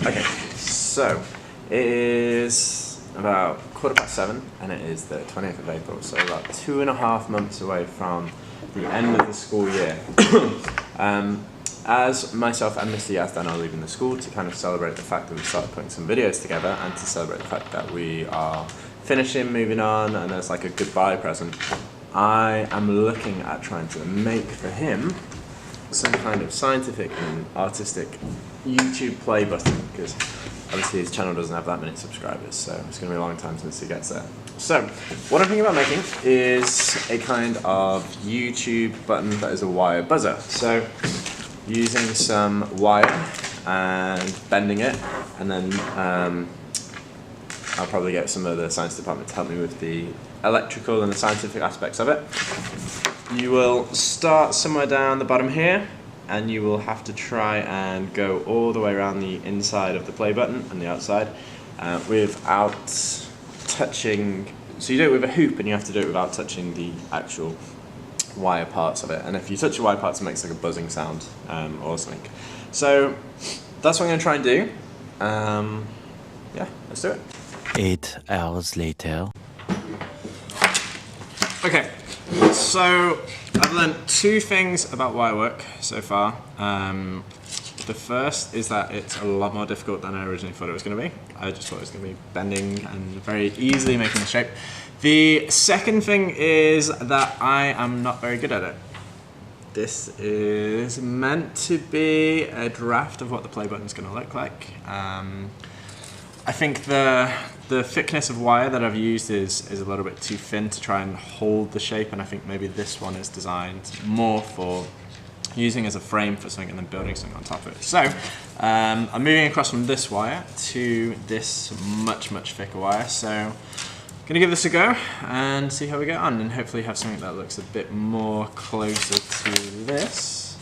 Okay, so it is about 7:15 and it is the 20th of April, so about 2.5 months away from the end of the school year. As myself and Mr. Yazdan are leaving the school to kind of celebrate the fact that we started putting some videos together and to celebrate the fact that we are finishing, moving on, and there's like a goodbye present, I am looking at trying to make for him some kind of scientific and artistic YouTube play button, because obviously his channel doesn't have that many subscribers, so it's going to be a long time since he gets there. So what I'm thinking about making is a kind of YouTube button that is a wire buzzer. So using some wire and bending it, and then I'll probably get some of the science department to help me with the electrical and the scientific aspects of it. You will start somewhere down the bottom here, and you will have to try and go all the way around the inside of the play button and the outside without touching. So you do it with a hoop, and you have to do it without touching the actual wire parts of it. And if you touch the wire parts, it makes like a buzzing sound or something. So that's what I'm going to try and do. Yeah, let's do it. 8 hours later. Okay, so I've learned 2 things about wire work so far. The first is that it's a lot more difficult than I originally thought it was going to be. I just thought it was going to be bending and very easily making the shape. The second thing is that I am not very good at it. This is meant to be a draft of what the play button is going to look like. I think the thickness of wire that I've used is a little bit too thin to try and hold the shape, and I think maybe this one is designed more for using as a frame for something and then building something on top of it. So I'm moving across from this wire to this much thicker wire, so I'm going to give this a go and see how we get on, and hopefully have something that looks a bit more closer to this.